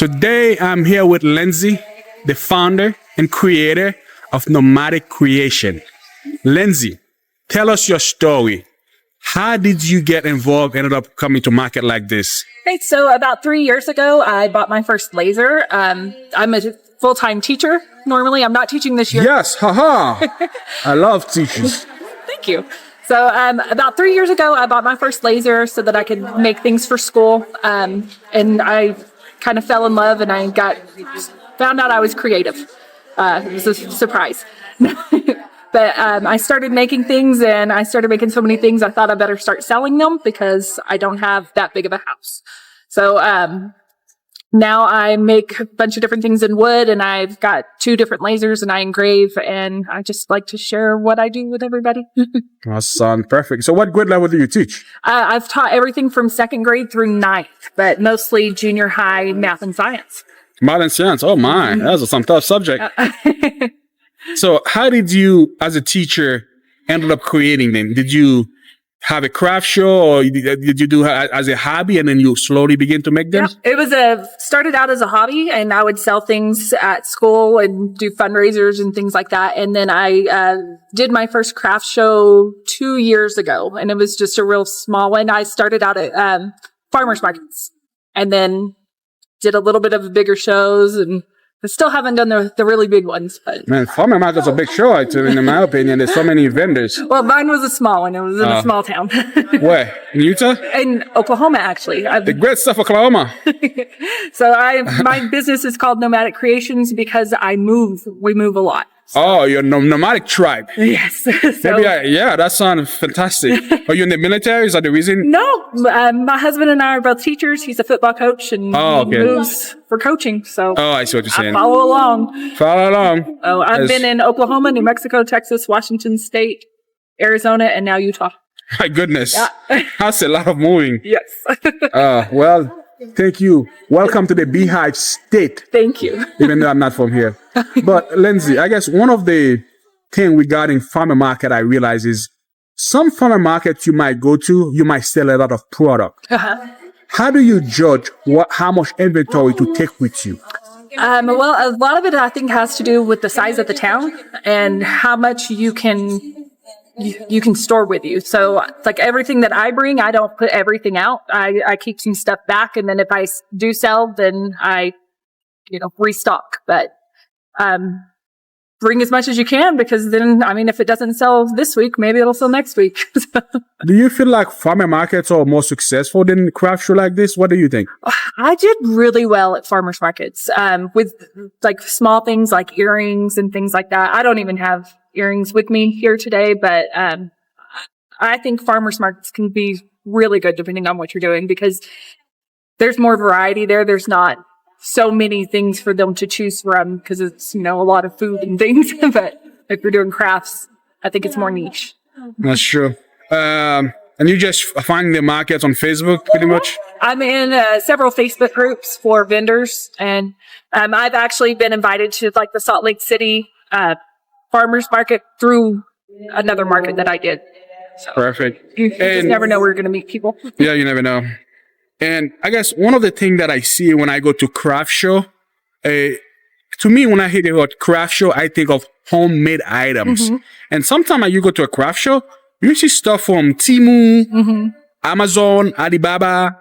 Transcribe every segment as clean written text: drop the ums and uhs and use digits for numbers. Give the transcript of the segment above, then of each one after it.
Today, I'm here with Lindsey, the founder and creator of Nomadic Creation. Lindsey, tell us your story. How did you get involved, ended up coming to market like this? Hey, so about 3 years ago, I bought my first laser. I'm a full-time teacher. Normally, I'm not teaching this year. Yes, haha. I love teachers. Thank you. So about 3 years ago, I bought my first laser so that I could make things for school. And I kind of fell in love, and I found out I was creative. It was a surprise. But I started making things, and I started making so many things, I thought I better start selling them because I don't have that big of a house. So now I make a bunch of different things in wood, and I've got 2 different lasers, and I engrave, and I just like to share what I do with everybody. That sounds perfect. So what grade level do you teach? I've taught everything from 2nd grade through 9th, but mostly junior high math and science. Math and science. Oh my, that's some tough subject. So how did you, as a teacher, ended up creating them? Did you have a craft show, or did you do it as a hobby and then you slowly begin to make them? Yeah, it was started out as a hobby, and I would sell things at school and do fundraisers and things like that. And then I did my first craft show 2 years ago, and it was just a real small one. I started out at farmers markets, and then did a little bit of bigger shows, and I still haven't done the really big ones. But Man, farmer market's a big show, in my opinion. There's so many vendors. Well, mine was a small one. It was in a small town. Where? In Utah? In Oklahoma, actually. The great stuff, Oklahoma. So my business is called Nomadic Creations because we move a lot. Oh, you're a nomadic tribe. Yes. Yeah, that sounds fantastic. Are you in the military? Is that the reason? No, my husband and I are both teachers. He's a football coach, and he moves for coaching. So I see what you're saying. I follow along. Follow along. Oh, I've been in Oklahoma, New Mexico, Texas, Washington State, Arizona, and now Utah. My goodness. Yeah. That's a lot of moving. Yes. Well, thank you. Welcome to the Beehive State. Thank you. Even though I'm not from here. But Lindsey, I guess one of the things regarding farmer market I realize is some farmer markets you might go to, you might sell a lot of product. How do you judge how much inventory to take with you? Well, a lot of it I think has to do with the size of the town and how much you can store with you. So like everything that I bring, I don't put everything out. I keep some stuff back, and then if I do sell, then I restock. But bring as much as you can, because then, if it doesn't sell this week, maybe it'll sell next week. Do you feel like farmer markets are more successful than craft show like this? What do you think? I did really well at farmers markets with like small things like earrings and things like that. I don't even have earrings with me here today, but I think farmers markets can be really good depending on what you're doing, because there's more variety there. There's not so many things for them to choose from, because it's a lot of food and things. But if you're doing crafts, I think it's more niche. That's true. And you just find the markets on Facebook pretty much? I'm in several Facebook groups for vendors, and I've actually been invited to like the Salt Lake City farmers market through another market that I did. So perfect. You just never know where you're going to meet people. Yeah, you never know. And I guess one of the things that I see when I go to craft show, to me, when I hear the word craft show, I think of homemade items. And sometimes you go to a craft show, you see stuff from Temu, Amazon, Alibaba.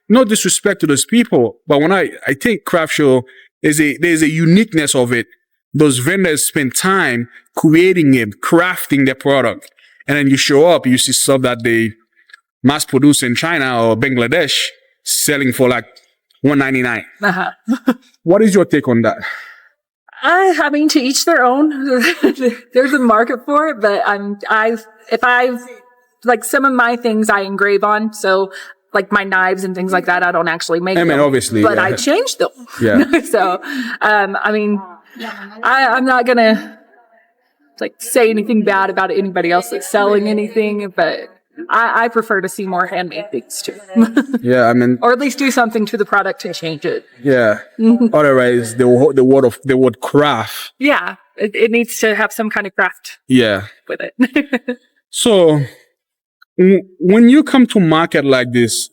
No disrespect to those people, but when I think craft show, there's a uniqueness of it. Those vendors spend time creating it, crafting their product. And then you show up, you see stuff that they mass produce in China or Bangladesh, selling for like $199. What is your take on that? To each their own. There's a market for it, but like some of my things I engrave on, so like my knives and things like that, I don't actually make them. Obviously, but I change them. Yeah. So, I'm not gonna like say anything bad about anybody else that's selling anything, but I prefer to see more handmade things too. Yeah, or at least do something to the product and change it. Yeah. Otherwise, the word craft. Yeah, it needs to have some kind of craft. Yeah. With it. So, when you come to market like this,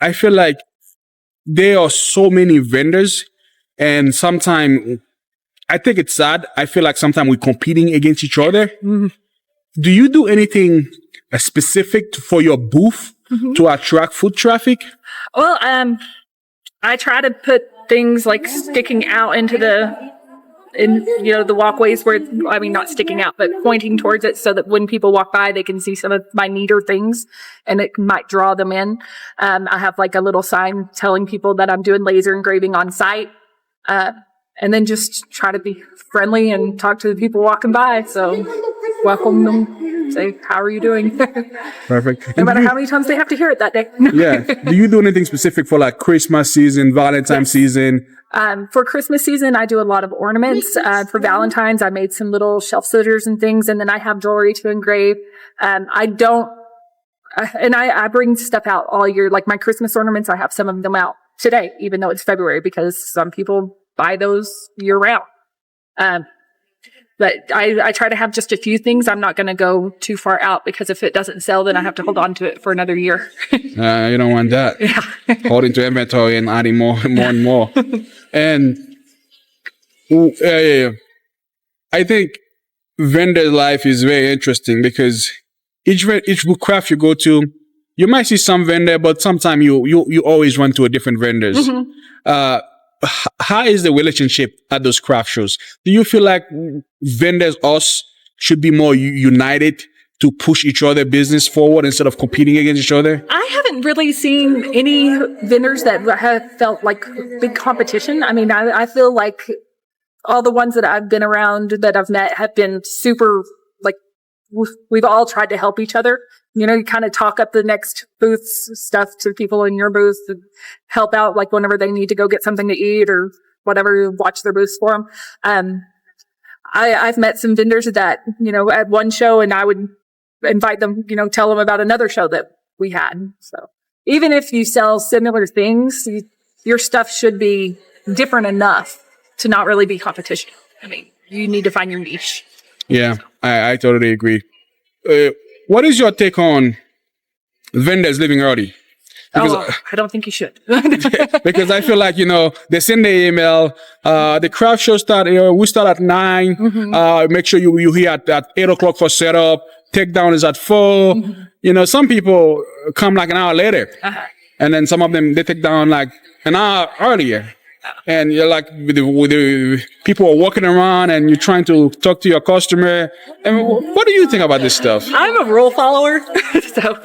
I feel like there are so many vendors, and sometimes I think it's sad. I feel like sometimes we're competing against each other. Mm-hmm. Do you do anything specific for your booth to attract foot traffic? Well, I try to put things like sticking out into the walkways where, I mean, not sticking out, but pointing towards it so that when people walk by, they can see some of my neater things and it might draw them in. I have like a little sign telling people that I'm doing laser engraving on site. And then just try to be friendly and talk to the people walking by. So welcome them, say, how are you doing? Perfect. No matter how many times they have to hear it that day. Yeah. Do you do anything specific for like Christmas season, Valentine's season? For Christmas season, I do a lot of ornaments. For Valentine's, I made some little shelf sitters and things, and then I have jewelry to engrave. I bring stuff out all year. Like my Christmas ornaments, I have some of them out today, even though it's February, because some people buy those year round. But I try to have just a few things. I'm not going to go too far out because if it doesn't sell, then I have to hold on to it for another year. You don't want that. Yeah. Holding to inventory and adding more and more. And I think vendor life is very interesting because each craft you go to, you might see some vendor, but sometimes you always run to a different vendors. How is the relationship at those craft shows? Do you feel like vendors, us, should be more united to push each other business forward instead of competing against each other? I haven't really seen any vendors that have felt like big competition. I mean, I feel like all the ones that I've been around that I've met have been super, like, we've all tried to help each other. You know, you kind of talk up the next booth's stuff to people in your booth and help out, like whenever they need to go get something to eat or whatever, watch their booths for them. I've met some vendors that, you know, at one show and I would invite them, you know, tell them about another show that we had. So even if you sell similar things, your stuff should be different enough to not really be competition. I mean, you need to find your niche. Yeah, I totally agree. What is your take on vendors leaving early? Because, I don't think you should. Because I feel like, you know, they send the email, the craft show we start at 9, make sure you're here at 8 o'clock for setup, takedown is at 4. You know, some people come like an hour later, and then some of them, they take down like an hour earlier. And you're like, with the people are walking around and you're trying to talk to your customer. And what do you think about this stuff? I'm a rule follower. So,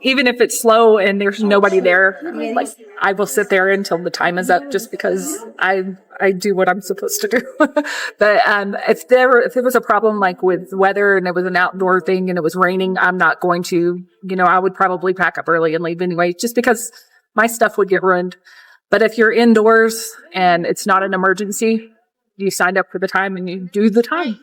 even if it's slow and there's nobody there, like I will sit there until the time is up just because I do what I'm supposed to do. But, if it was a problem like with weather and it was an outdoor thing and it was raining, I'm not going to, you know, I would probably pack up early and leave anyway, just because my stuff would get ruined. But if you're indoors and it's not an emergency, you signed up for the time and you do the time.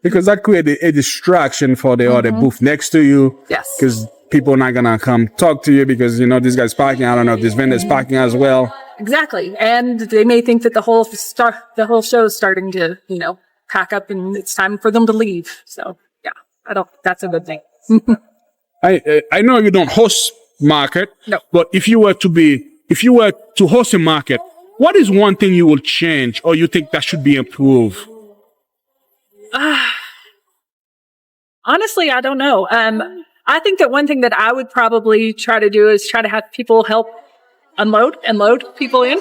Because that creates a distraction for the other booth next to you. Yes. Because people are not going to come talk to you because, you know, this guy's parking. I don't know if this vendor's parking as well. Exactly. And they may think that the whole show is starting to, you know, pack up and it's time for them to leave. So, yeah, that's a good thing. I know you don't host market. No. But if you were to host a market, what is one thing you will change or you think that should be improved? Honestly, I don't know. I think that one thing that I would probably try to do is try to have people help unload and load people in.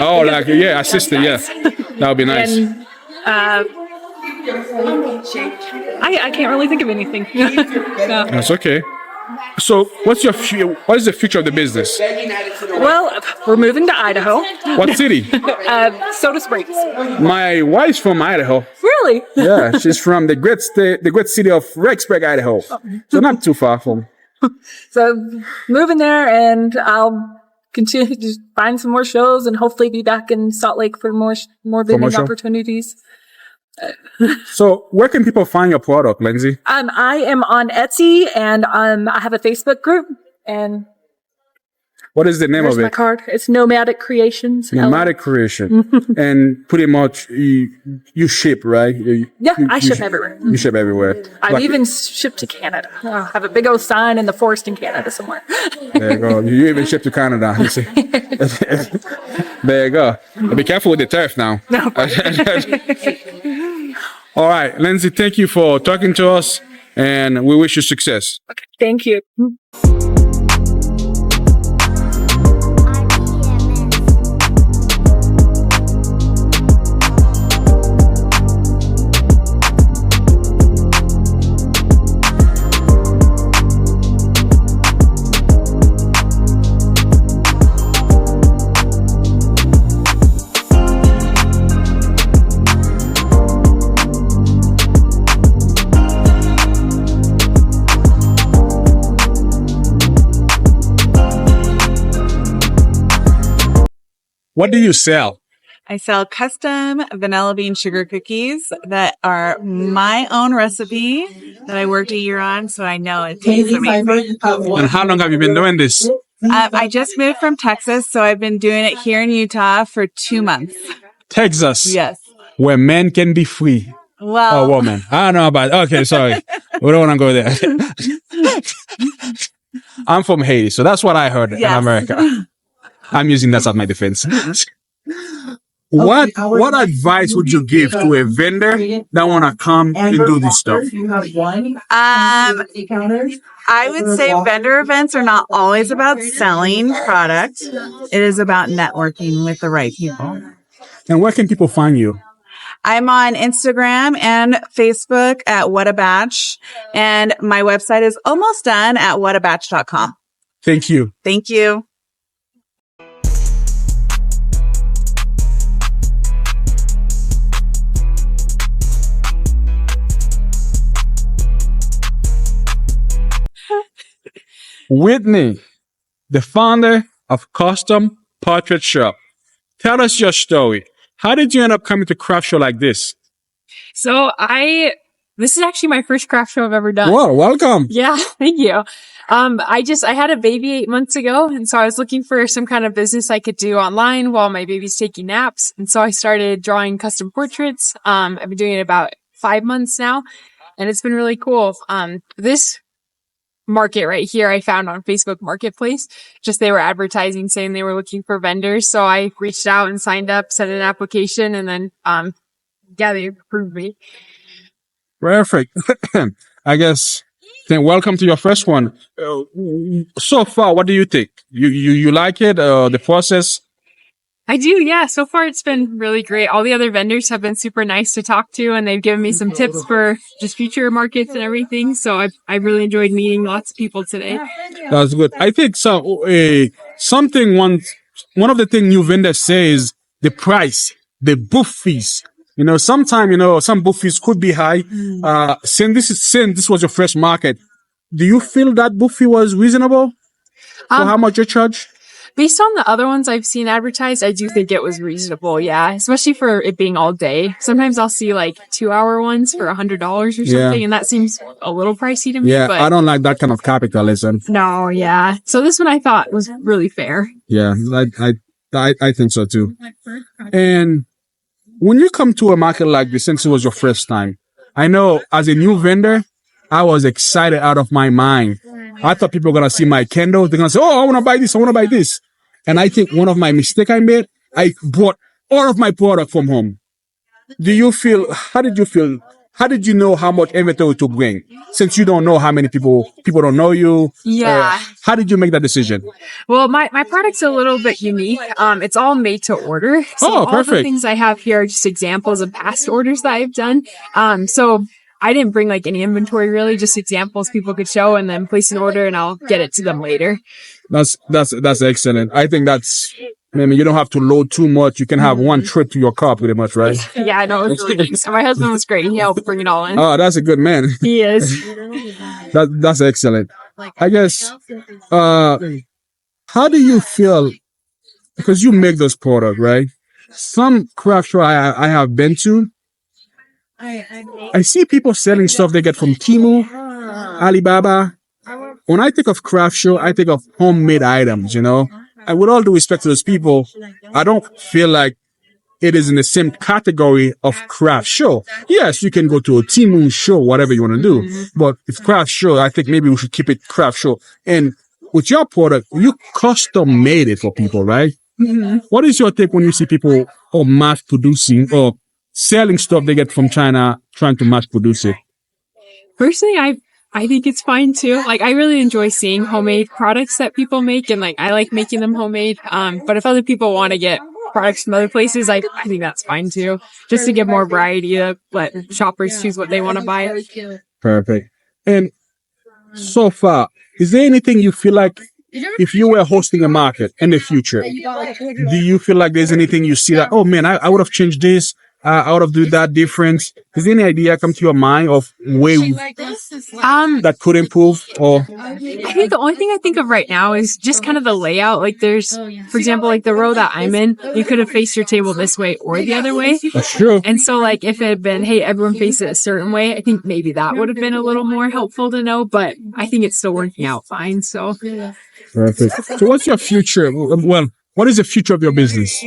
Oh, like, yeah, assistant, yeah. That would be nice. And, I can't really think of anything. No. That's okay. So, what is the future of the business? Well, we're moving to Idaho. What city? Soda Springs. My wife's from Idaho. Really? Yeah, she's from the great city of Rexburg, Idaho. So not too far from. So, moving there, and I'll continue to find some more shows, and hopefully be back in Salt Lake for more vending opportunities. So where can people find your product, Lindsey? I am on Etsy and I have a Facebook group and What is the name There's of my it? card. It's Nomadic Creations. Nomadic Creation. And pretty much you ship, right? I ship everywhere. You ship everywhere. I've even shipped to Canada. I have a big old sign in the forest in Canada somewhere. There you go. You even ship to Canada. You see? There you go. Be careful with the turf now. No. All right, Lindsey, thank you for talking to us, and we wish you success. Okay, thank you. What do you sell? I sell custom vanilla bean sugar cookies that are my own recipe that I worked a year on, so I know it tastes amazing. And how long have you been doing this? I just moved from Texas, so I've been doing it here in Utah for 2 months. Texas. Yes. Where men can be free. Well, Oh, woman. I don't know about it. Okay, sorry. We don't want to go there. I'm from Haiti, so that's what I heard in Yes. America. I'm using that as my defense. What advice would you give to a vendor that want to come and do this stuff? I would say vendor events are not always about selling product. It is about networking with the right people. And where can people find you? I'm on Instagram and Facebook at What a Batch, and my website is almost done at whatabatch.com. Thank you. Thank you. Whitney, the founder of Custom Portrait Shop. Tell us your story. How did you end up coming to craft show like this? So this is actually my first craft show I've ever done. Well, welcome. Yeah, thank you. I had a baby 8 months ago, and so I was looking for some kind of business I could do online while my baby's taking naps. And so I started drawing custom portraits. I've been doing it about 5 months now, and it's been really cool. This market right here I found on Facebook Marketplace. Just they were advertising saying they were looking for vendors. So I reached out and signed up, sent an application, and then they approved me. Perfect. I guess then welcome to your first one. So far, what do you think? You like it? The process? I do, yeah. So far, it's been really great. All the other vendors have been super nice to talk to, and they've given me some tips for just future markets and everything. So I really enjoyed meeting lots of people today. That's good. I think so. One of the things new vendors say is the price, the booth fees. Sometimes, some booth fees could be high. Since this was your first market, do you feel that booth fee was reasonable for how much you charge? Based on the other ones I've seen advertised, I do think it was reasonable. Yeah, especially for it being all day. Sometimes I'll see like 2-hour ones for $100 or something, and that seems a little pricey to me. Yeah, but I don't like that kind of capitalism. No, yeah. So this one I thought was really fair. Yeah, I think so too. And when you come to a market like this, since it was your first time, I know as a new vendor, I was excited out of my mind. I thought people were going to see my candle. They're going to say, oh, I want to buy this. I want to buy this. And I think one of my mistakes I made, I bought all of my product from home. How did you feel? How did you know how much inventory to bring? Since you don't know how many people don't know you. Yeah. How did you make that decision? Well, my product's a little bit unique. It's all made to order. So Oh, all perfect. the things I have here are just examples of past orders that I've done. So I didn't bring like any inventory really, just examples people could show and then place an order and I'll get it to them later. That's excellent. I think you don't have to load too much. You can have one trip to your car pretty much, right? Yeah, I know. It was really nice. My husband was great. He helped bring it all in. Oh, that's a good man. He is. That's excellent. I guess, how do you feel? Because you make those products, right? Some craft show I have been to, I see people selling stuff they get from Temu, Alibaba. When I think of craft show, I think of homemade items, And with all due respect to those people, I don't feel like it is in the same category of craft show. Yes, you can go to a Timu show, whatever you want to do. But if craft show, I think maybe we should keep it craft show. And with your product, you custom made it for people, right? What is your take when you see people mass producing or selling stuff they get from China, trying to mass produce it? Personally, I think it's fine too. Like, I really enjoy seeing homemade products that people make, and like I like making them homemade. But if other people want to get products from other places, I think that's fine too. Just to give more variety to let shoppers choose what they want to buy. Perfect. And so far, is there anything you feel like if you were hosting a market in the future, do you feel like there's anything you see that, oh man, I would have changed this, I would have done that different? Is there any idea come to your mind of way that could improve? Or I think the only thing I think of right now is just kind of the layout. Like, there's, for example, like the row that I'm in, you could have faced your table this way or the other way. That's true. And so, like, if it had been, hey, everyone face it a certain way, I think maybe that would have been a little more helpful to know. But I think it's still working out fine. So perfect. So what's your future? Well, what is the future of your business?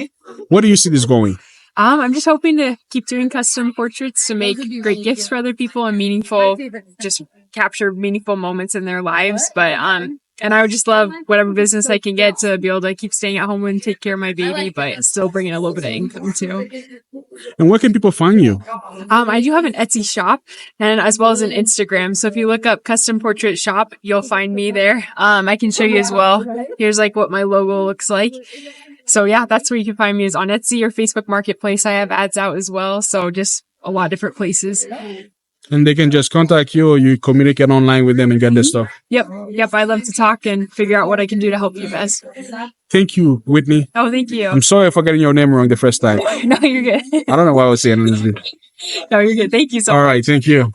Where do you see this going? I'm just hoping to keep doing custom portraits to make great gifts for other people and meaningful, just capture meaningful moments in their lives. But, and I would just love whatever business I can get to be able to keep staying at home and take care of my baby, but still bringing a little bit of income too. And where can people find you? I do have an Etsy shop and as well as an Instagram. So if you look up custom portrait shop, you'll find me there. I can show you as well. Here's like what my logo looks like. So yeah, that's where you can find me, is on Etsy or Facebook Marketplace. I have ads out as well. So just a lot of different places. And they can just contact you, or you communicate online with them and get their stuff. Yep. I love to talk and figure out what I can do to help you best. Thank you, Whitney. Oh, thank you. I'm sorry for getting your name wrong the first time. No, you're good. I don't know why I was saying Lindsey. No, you're good. Thank you so much. All right, thank you.